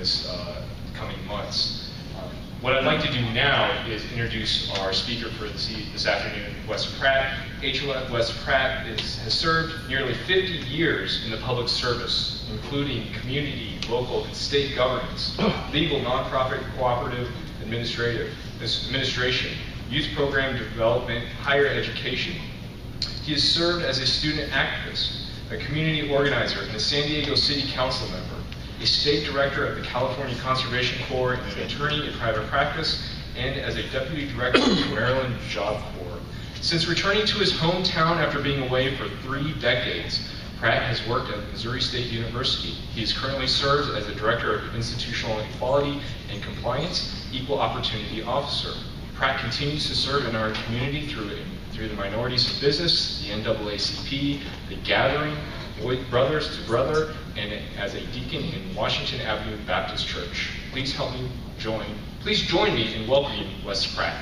this coming months. What I'd like to do now is introduce our speaker for this afternoon, Wes Pratt. Wes Pratt has served nearly 50 years in the public service, including community, local, and state governance, legal, nonprofit, cooperative, administration, youth program development, higher education. He has served as a student activist, a community organizer, and a San Diego City Council member, a state director of the California Conservation Corps, and an attorney in private practice, and as a deputy director of the Maryland Job Corps. Since returning to his hometown after being away for 3 decades, Pratt has worked at Missouri State University. He is currently serves as the Director of Institutional Equality and Compliance, Equal Opportunity Officer. Pratt continues to serve in our community through the Minorities in Business, the NAACP, the Gathering, Brothers to Brother, and as a deacon in Washington Avenue Baptist Church. Please join me in welcoming Wes Pratt.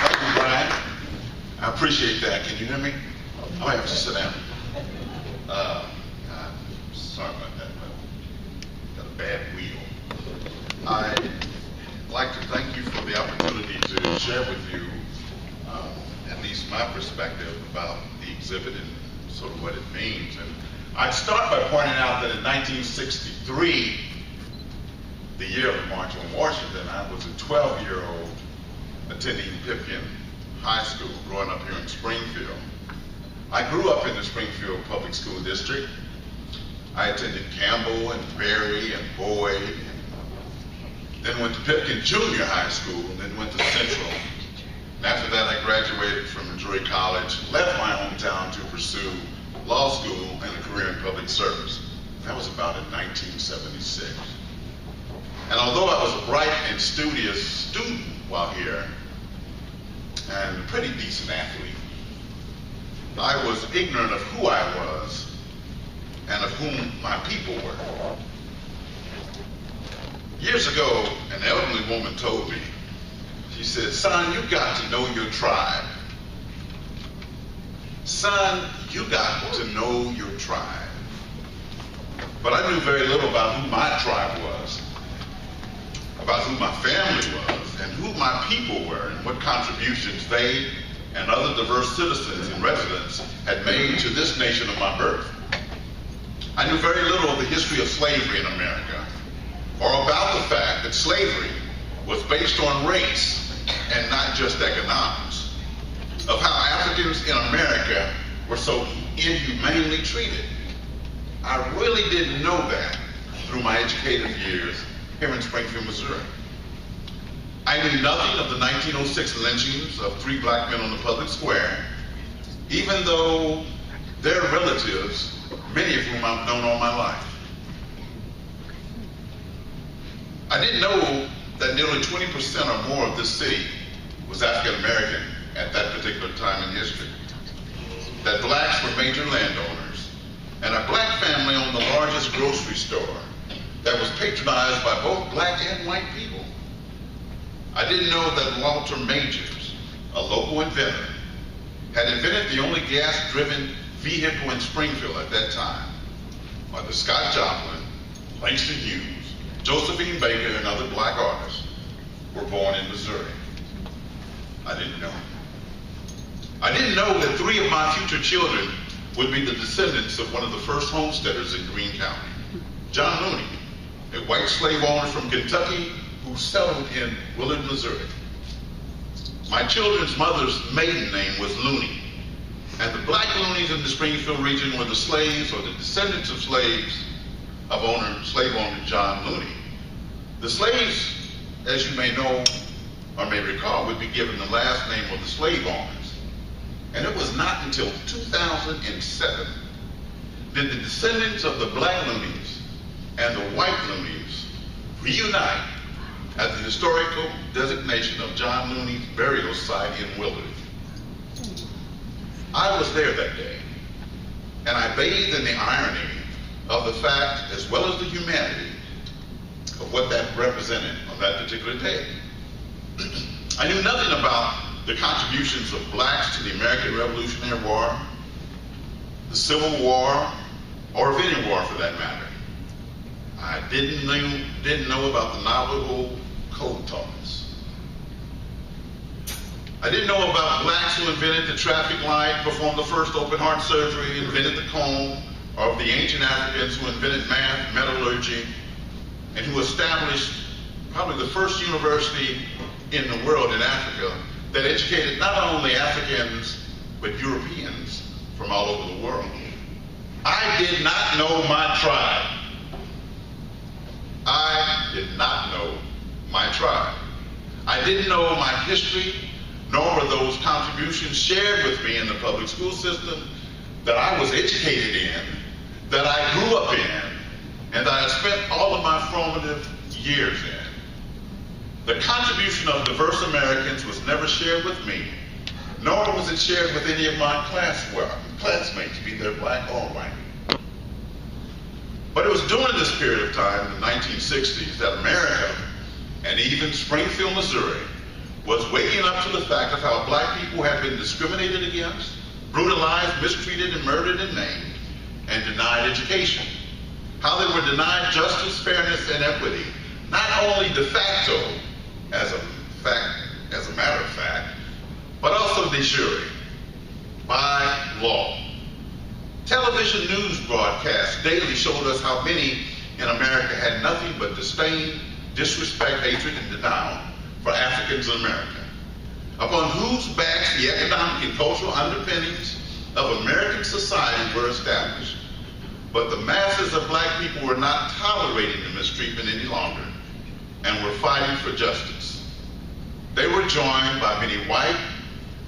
Thank you, Brian. I appreciate that. Can you hear me? I might have to sit down. Sorry about that, but got a bad wheel. I'd like to thank you for the opportunity to share with you at least my perspective about the exhibit and sort of what it means. And I'd start by pointing out that in 1963, the year of the March on Washington, I was a 12-year-old attending Pipkin High School, growing up here in Springfield. I grew up in the Springfield Public School District. I attended Campbell and Berry and Boyd, and then went to Pipkin Junior High School, and then went to Central. And after that, I graduated from Missouri College, left my hometown to pursue law school and a career in public service. That was about in 1976. And although I was a bright and studious student while here, and a pretty decent athlete, I was ignorant of who I was and of whom my people were. Years ago, an elderly woman told me, she said, "Son, you got to know your tribe. Son, you got to know your tribe." But I knew very little about who my tribe was, about who my family was, and who my people were, and what contributions they and other diverse citizens and residents had made to this nation of my birth. I knew very little of the history of slavery in America, or about the fact that slavery was based on race and not just economics, of how Africans in America were so inhumanely treated. I really didn't know that through my educative years here in Springfield, Missouri. I knew nothing of the 1906 lynchings of 3 black men on the public square, even though their relatives, many of whom I've known all my life. I didn't know that nearly 20% or more of this city was African American at that particular time in history, that blacks were major landowners, and a black family owned the largest grocery store that was patronized by both black and white people. I didn't know that Walter Majors, a local inventor, had invented the only gas-driven vehicle in Springfield at that time, or that Scott Joplin, Langston Hughes, Josephine Baker, and other black artists were born in Missouri. I didn't know. I didn't know that 3 of my future children would be the descendants of one of the first homesteaders in Greene County, John Looney, a white slave owner from Kentucky who settled in Willard, Missouri. My children's mother's maiden name was Looney, and the black Loonies in the Springfield region were the slaves or the descendants of slaves of slave owner John Looney. The slaves, as you may know or may recall, would be given the last name of the slave owners. And it was not until 2007 did the descendants of the black Loonies and the white Loonies reunite at the historical designation of John Looney's burial site in Willard. I was there that day, and I bathed in the irony of the fact as well as the humanity of what that represented on that particular day. I knew nothing about the contributions of blacks to the American Revolutionary War, the Civil War, or of any war for that matter. I didn't know about the Navajo code talks. I didn't know about blacks who invented the traffic light, performed the first open heart surgery, invented the comb, or of the ancient Africans who invented math, metallurgy, and who established probably the first university in the world in Africa that educated not only Africans, but Europeans from all over the world. I did not know my tribe. I did not know my tribe. I didn't know my history, nor were those contributions shared with me in the public school system that I was educated in, that I grew up in, and that I spent all of my formative years in. The contribution of diverse Americans was never shared with me, nor was it shared with any of my classmates, be they black or white. But it was during this period of time, in the 1960s, that America, and even Springfield, Missouri, was waking up to the fact of how black people had been discriminated against, brutalized, mistreated, and murdered and maimed, and denied education. How they were denied justice, fairness, and equity, not only de facto, as a matter of fact, but also de jure, by law. Television news broadcasts daily showed us how many in America had nothing but disdain, disrespect, hatred, and denial for Africans in America, upon whose backs the economic and cultural underpinnings of American society were established. But the masses of black people were not tolerating the mistreatment any longer and were fighting for justice. They were joined by many white,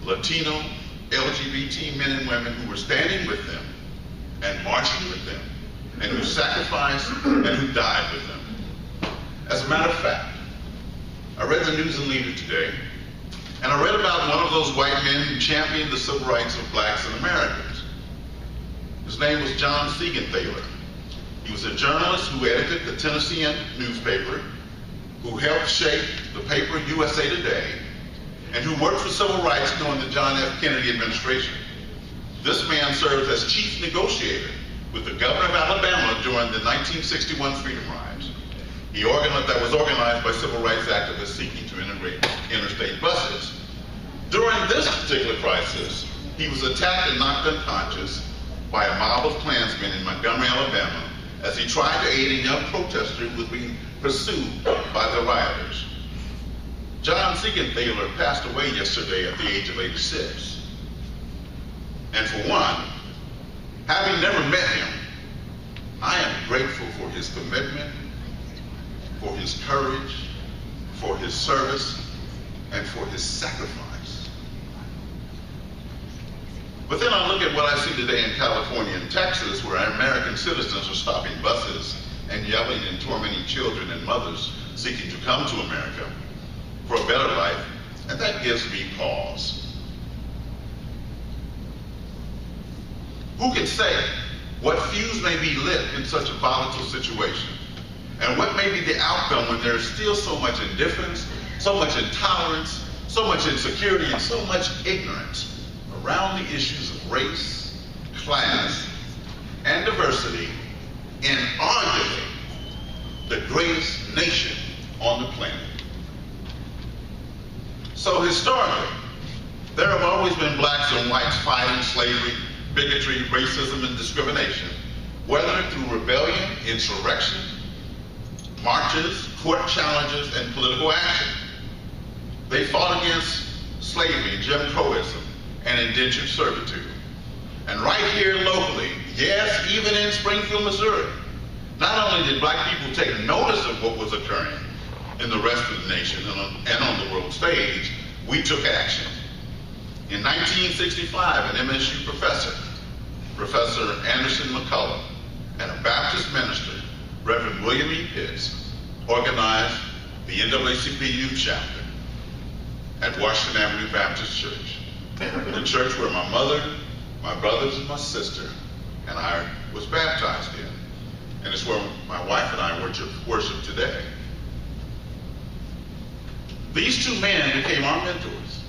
Latino, LGBT men and women who were standing with them and marching with them, and who sacrificed and who died with them. As a matter of fact, I read the News and Leader today, and I read about one of those white men who championed the civil rights of blacks and Americans. His name was John Siegenthaler. He was a journalist who edited the Tennessean newspaper, who helped shape the paper USA Today, and who worked for civil rights during the John F. Kennedy administration. This man served as chief negotiator with the governor of Alabama during the 1961 Freedom Rides. That was organized by civil rights activists seeking to integrate interstate buses. During this particular crisis, he was attacked and knocked unconscious by a mob of Klansmen in Montgomery, Alabama, as he tried to aid a young protester who was being pursued by the rioters. John Siegenthaler passed away yesterday at the age of 86. And for one, having never met him, I am grateful for his commitment, for his courage, for his service, and for his sacrifice. But then I look at what I see today in California and Texas, where American citizens are stopping buses and yelling and tormenting children and mothers seeking to come to America for a better life, and that gives me pause. Who can say what fuse may be lit in such a volatile situation? And what may be the outcome when there is still so much indifference, so much intolerance, so much insecurity, and so much ignorance around the issues of race, class, and diversity in arguably the greatest nation on the planet? So historically, there have always been blacks and whites fighting slavery, bigotry, racism, and discrimination, whether through rebellion, insurrection, marches, court challenges, and political action. They fought against slavery, Jim Crowism, and indentured servitude. And right here locally, yes, even in Springfield, Missouri, not only did black people take notice of what was occurring in the rest of the nation and on the world stage, we took action. In 1965, an MSU professor, Professor Anderson McCullough, and a Baptist minister, Reverend William E. Pitts, organized the NAACP youth chapter at Washington Avenue Baptist Church, the church where my mother, my brothers, and my sister and I was baptized in, and it's where my wife and I worship today. These two men became our mentors.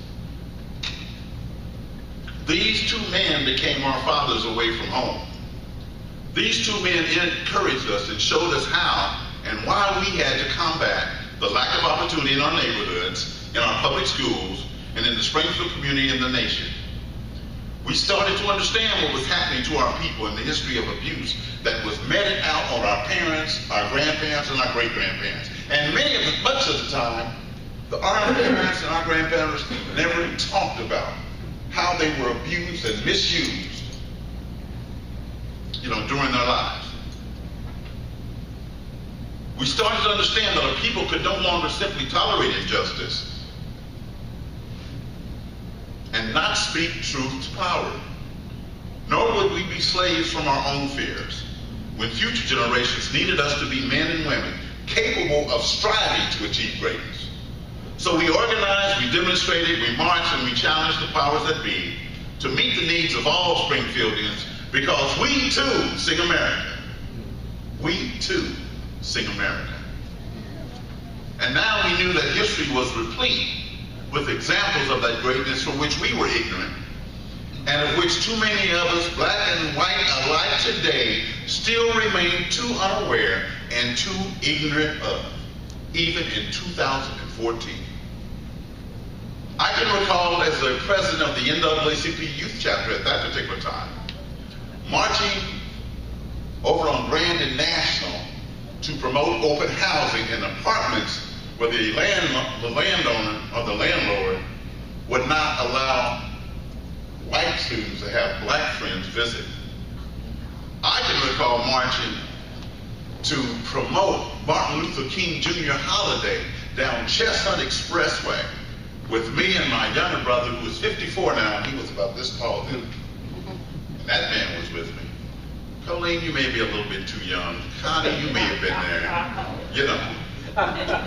These two men became our fathers away from home. These two men encouraged us and showed us how and why we had to combat the lack of opportunity in our neighborhoods, in our public schools, and in the Springfield community and the nation. We started to understand what was happening to our people and the history of abuse that was meted out on our parents, our grandparents, and our great-grandparents. And much of the time, our parents and our grandparents never talked about how they were abused and misused, during their lives. We started to understand that our people could no longer simply tolerate injustice and not speak truth to power. Nor would we be slaves from our own fears when future generations needed us to be men and women capable of striving to achieve greatness. So we organized, we demonstrated, we marched, and we challenged the powers that be to meet the needs of all Springfieldians, because we too sing America. We too sing America. And now we knew that history was replete with examples of that greatness for which we were ignorant, and of which too many of us, black and white alike today, still remain too unaware and too ignorant of, even in 2014. I can recall, as the president of the NAACP youth chapter at that particular time, marching over on Grand and National to promote open housing in apartments where the landowner or the landlord would not allow white students to have black friends visit. I can recall marching to promote Martin Luther King Jr. holiday down Chestnut Expressway with me and my younger brother, who is 54 now, and he was about this tall then. And that man was with me. Colleen, you may be a little bit too young. Connie, you may have been there.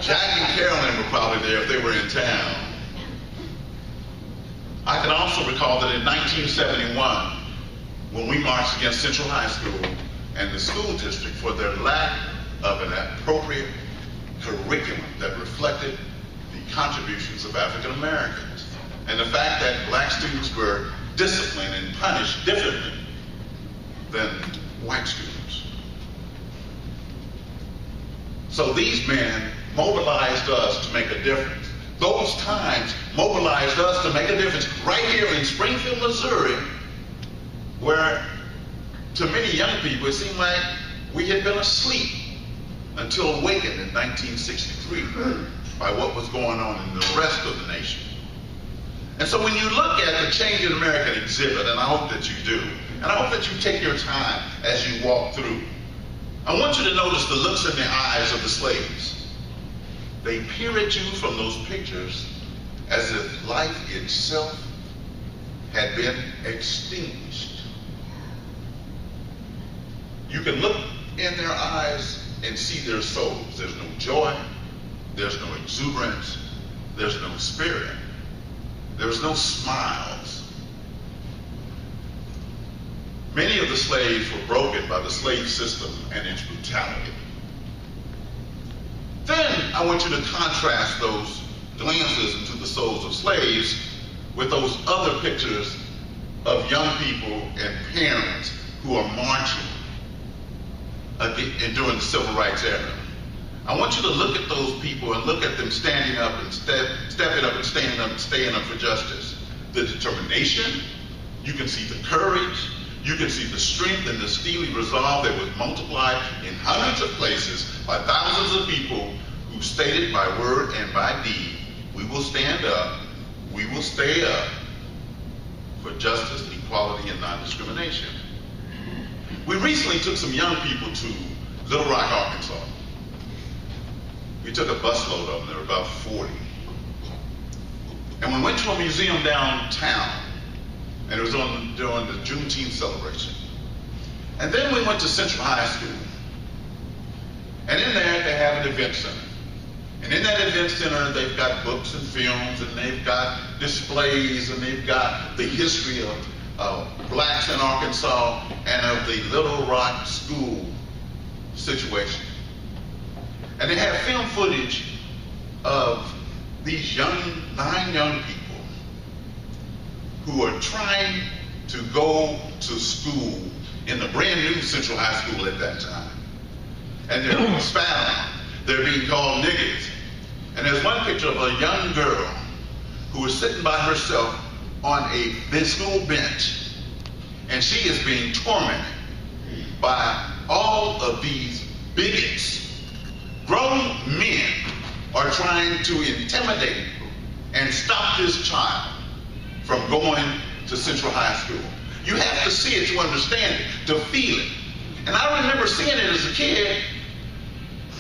Jack and Carolyn were probably there if they were in town. I can also recall that in 1971, when we marched against Central High School and the school district for their lack of an appropriate curriculum that reflected the contributions of African Americans, and the fact that black students were disciplined and punished differently than white students. So these men mobilized us to make a difference. Those times mobilized us to make a difference right here in Springfield, Missouri, where to many young people it seemed like we had been asleep until awakened in 1963 by what was going on in the rest of the nation. And so when you look at the Change in America exhibit, and I hope that you do, and I hope that you take your time as you walk through, I want you to notice the looks in the eyes of the slaves. They peer at you from those pictures as if life itself had been extinguished. You can look in their eyes and see their souls. There's no joy, there's no exuberance, there's no spirit, there's no smiles. Many of the slaves were broken by the slave system and its brutality. Then I want you to contrast those glances into the souls of slaves with those other pictures of young people and parents who are marching during the Civil Rights era. I want you to look at those people and look at them standing up and stepping up and standing up and staying up for justice. The determination, you can see the courage, you can see the strength and the steely resolve that was multiplied in hundreds of places by thousands of people who stated by word and by deed, we will stand up, we will stay up for justice, equality, and non-discrimination. We recently took some young people to Little Rock, Arkansas. We took a busload of them, there were about 40. And we went to a museum downtown, and it was during the Juneteenth celebration. And then we went to Central High School. And in there, they have an event center. And in that event center, they've got books and films, and they've got displays, and they've got the history of blacks in Arkansas and of the Little Rock school situation. And they have film footage of these 9 young people who are trying to go to school in the brand new Central High School at that time. And they're being spat on. They're being called niggas. And there's one picture of a young girl who was sitting by herself on a school bench, and she is being tormented by all of these bigots. Grown men are trying to intimidate and stop this child from going to Central High School. You have to see it to understand it, to feel it. And I remember seeing it as a kid,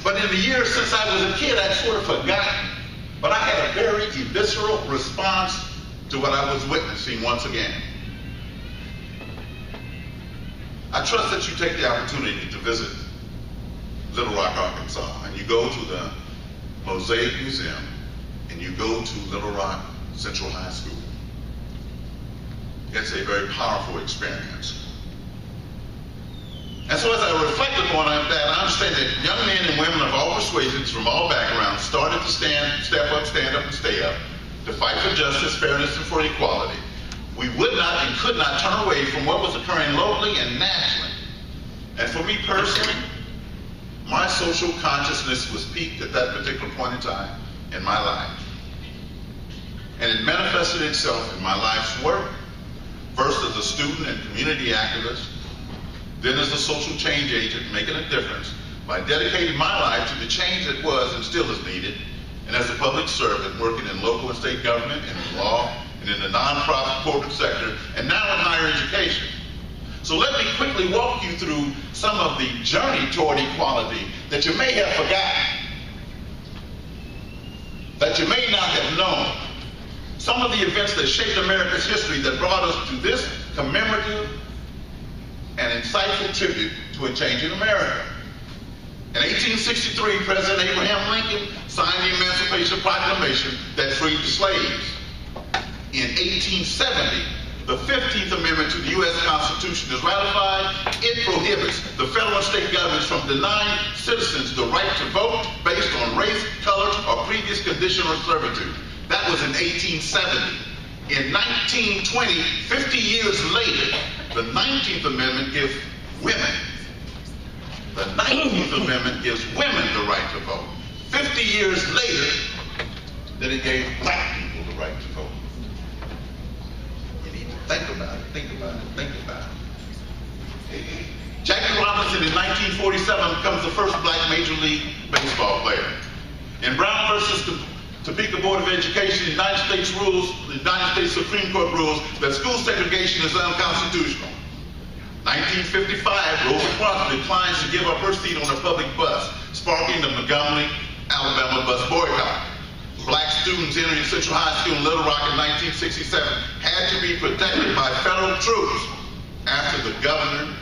but in the years since I was a kid, I'd sort of forgotten. But I had a very visceral response to what I was witnessing once again. I trust that you take the opportunity to visit Little Rock, Arkansas, and you go to the Mosaic Museum, and you go to Little Rock Central High School. It's a very powerful experience. And so as I reflect upon that, I understand that young men and women of all persuasions from all backgrounds started to step up, and stay up, to fight for justice, fairness, and for equality. We would not and could not turn away from what was occurring locally and nationally. And for me personally, my social consciousness was peaked at that particular point in time in my life. And it manifested itself in my life's work, first as a student and community activist, then as a social change agent making a difference by dedicating my life to the change that was and still is needed, and as a public servant working in local and state government, in law, and in the nonprofit corporate sector, and now in higher education. So let me quickly walk you through some of the journey toward equality that you may have forgotten, that you may not have known. Some of the events that shaped America's history that brought us to this commemorative and insightful tribute to a change in America. In 1863, President Abraham Lincoln signed the Emancipation Proclamation that freed the slaves. In 1870, the 15th Amendment to the U.S. Constitution is ratified. It prohibits the federal and state governments from denying citizens the right to vote based on race, color, or previous condition or servitude. That was in 1870. In 1920, 50 years later, the 19th Amendment gives women, the 19th Amendment gives women the right to vote. 50 years later, then it gave black people the right to vote. You need to think about it, think about it, think about it. Jackie Robinson in 1947 becomes the first black Major League Baseball player. In Brown versus Topeka Board of Education, the United States Supreme Court rules that school segregation is unconstitutional. 1955, Rosa Parks declines to give up her seat on a public bus, sparking the Montgomery, Alabama bus boycott. Black students entering Central High School in Little Rock in 1967 had to be protected by federal troops after the governor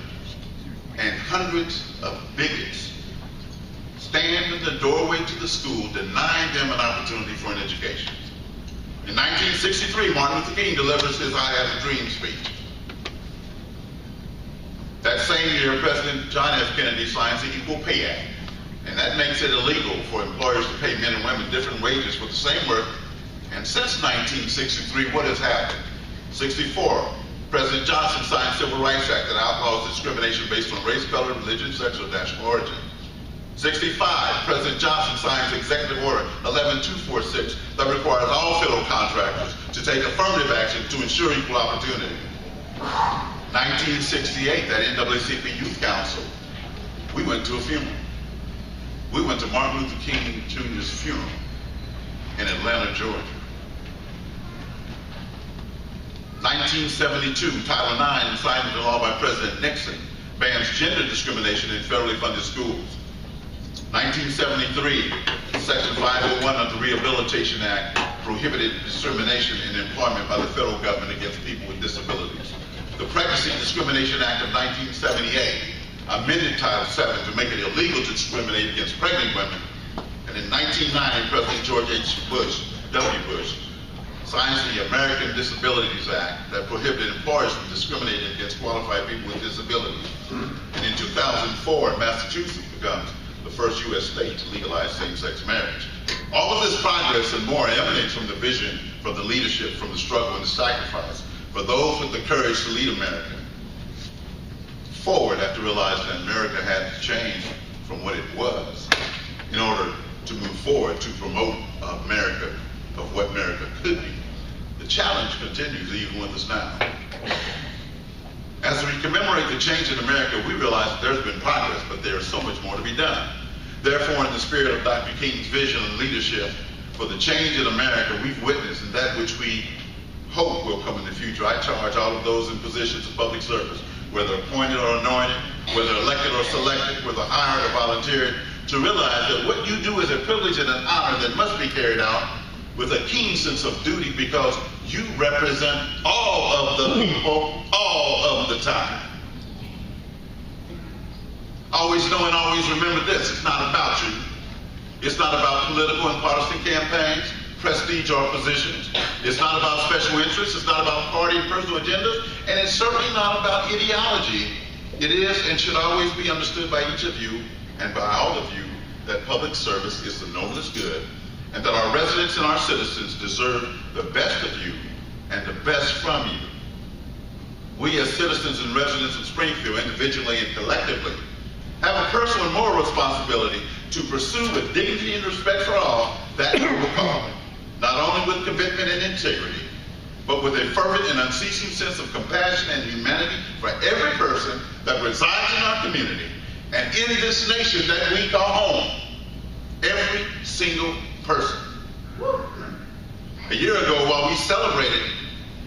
and hundreds of bigots stand in the doorway to the school, denying them an opportunity for an education. In 1963, Martin Luther King delivers his I Have a Dream speech. That same year, President John F. Kennedy signs the Equal Pay Act, and that makes it illegal for employers to pay men and women different wages for the same work. And since 1963, what has happened? 64, President Johnson signed the Civil Rights Act that outlaws discrimination based on race, color, religion, sex, or national origin. 65, President Johnson signs Executive Order 11246 that requires all federal contractors to take affirmative action to ensure equal opportunity. 1968, that NAACP Youth Council, we went to a funeral. We went to Martin Luther King Jr.'s funeral in Atlanta, Georgia. 1972, Title IX, signed into law by President Nixon, bans gender discrimination in federally funded schools. 1973, Section 501 of the Rehabilitation Act prohibited discrimination in employment by the federal government against people with disabilities. The Pregnancy Discrimination Act of 1978 amended Title VII to make it illegal to discriminate against pregnant women. And in 1990, President George W. Bush, signs the American Disabilities Act that prohibited employers from discriminating against qualified people with disabilities. And in 2004, Massachusetts becomes the first U.S. state to legalize same-sex marriage. All of this progress and more emanates from the vision, from the leadership, from the struggle and the sacrifice for those with the courage to lead America forward after realizing that America had to change from what it was in order to move forward to promote America of what America could be. The challenge continues even with us now. As we commemorate the change in America, we realize that there's been progress, but there's so much more to be done. Therefore, in the spirit of Dr. King's vision and leadership for the change in America we've witnessed and that which we hope will come in the future, I charge all of those in positions of public service, whether appointed or anointed, whether elected or selected, whether hired or volunteered, to realize that what you do is a privilege and an honor that must be carried out with a keen sense of duty, because you represent all of the people all of the time. Always know and always remember this: it's not about you. It's not about political and partisan campaigns, prestige or positions. It's not about special interests. It's not about party and personal agendas. And it's certainly not about ideology. It is and should always be understood by each of you and by all of you that public service is the noblest good, and that our residents and our citizens deserve the best of you and the best from you. We as citizens and residents of Springfield, individually and collectively, have a personal and moral responsibility to pursue with dignity and respect for all that noble calling, not only with commitment and integrity, but with a fervent and unceasing sense of compassion and humanity for every person that resides in our community and in this nation that we call home. Every single person. A year ago, while we celebrated,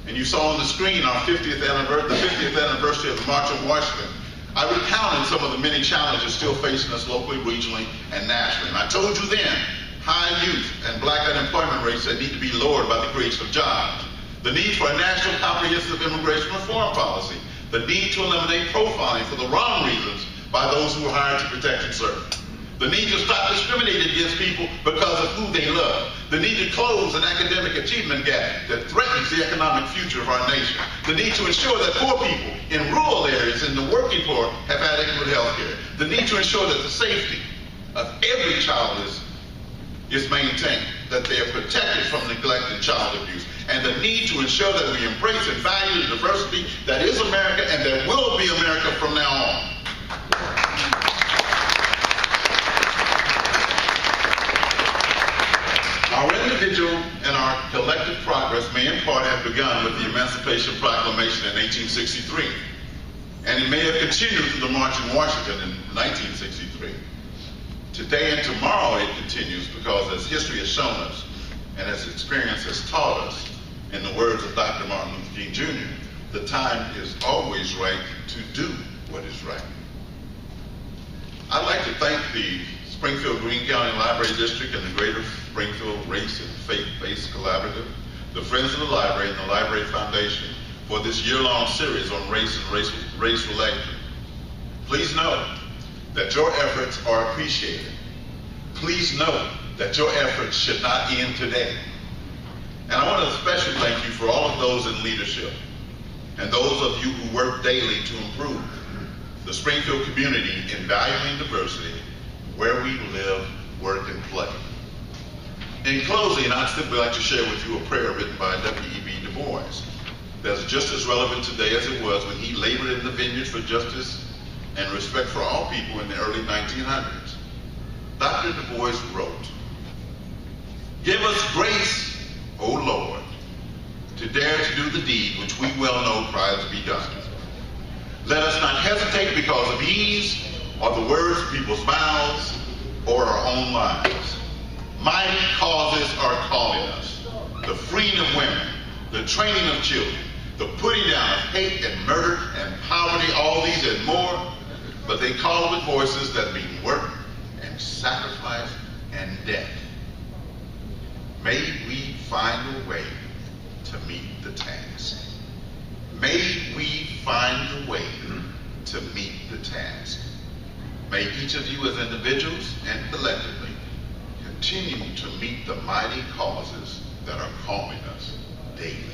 and you saw on the screen our the 50th anniversary of the March on Washington, I recounted some of the many challenges still facing us locally, regionally, and nationally. And I told you then, high youth and black unemployment rates that need to be lowered by the creation of jobs, the need for a national comprehensive immigration reform policy, the need to eliminate profiling for the wrong reasons by those who are hired to protect and serve, the need to stop discriminating against people because of who they love, the need to close an academic achievement gap that threatens the economic future of our nation, the need to ensure that poor people in rural areas and the working poor have adequate health care, the need to ensure that the safety of every child is maintained, that they are protected from neglect and child abuse, and the need to ensure that we embrace and value the diversity that is America and that will be America from now on. Our individual and our collective progress may in part have begun with the Emancipation Proclamation in 1863, and it may have continued through the March on Washington in 1963. Today and tomorrow it continues, because as history has shown us and as experience has taught us, in the words of Dr. Martin Luther King Jr., the time is always right to do what is right. I'd like to thank the Springfield-Greene County Library District and the Greater Springfield Race and Faith-Based Collaborative, the Friends of the Library, and the Library Foundation for this year-long series on race and race relations. Please know that your efforts are appreciated. Please know that your efforts should not end today. And I want to especially thank you for all of those in leadership and those of you who work daily to improve the Springfield community in valuing diversity where we live, work, and play. In closing, I'd simply like to share with you a prayer written by W.E.B. Du Bois that's just as relevant today as it was when he labored in the vineyards for justice and respect for all people in the early 1900s. Dr. Du Bois wrote, "Give us grace, O Lord, to dare to do the deed which we well know prior to be done. Let us not hesitate because of ease or the words of people's mouths or our own lives. Mighty causes are calling us. The freeing of women, the training of children, the putting down of hate and murder and poverty, all these and more, but they call with voices that mean work and sacrifice and death. May we find a way to meet the task. May we find a way to meet the task. May each of you as individuals and collectively continue to meet the mighty causes that are calling us daily."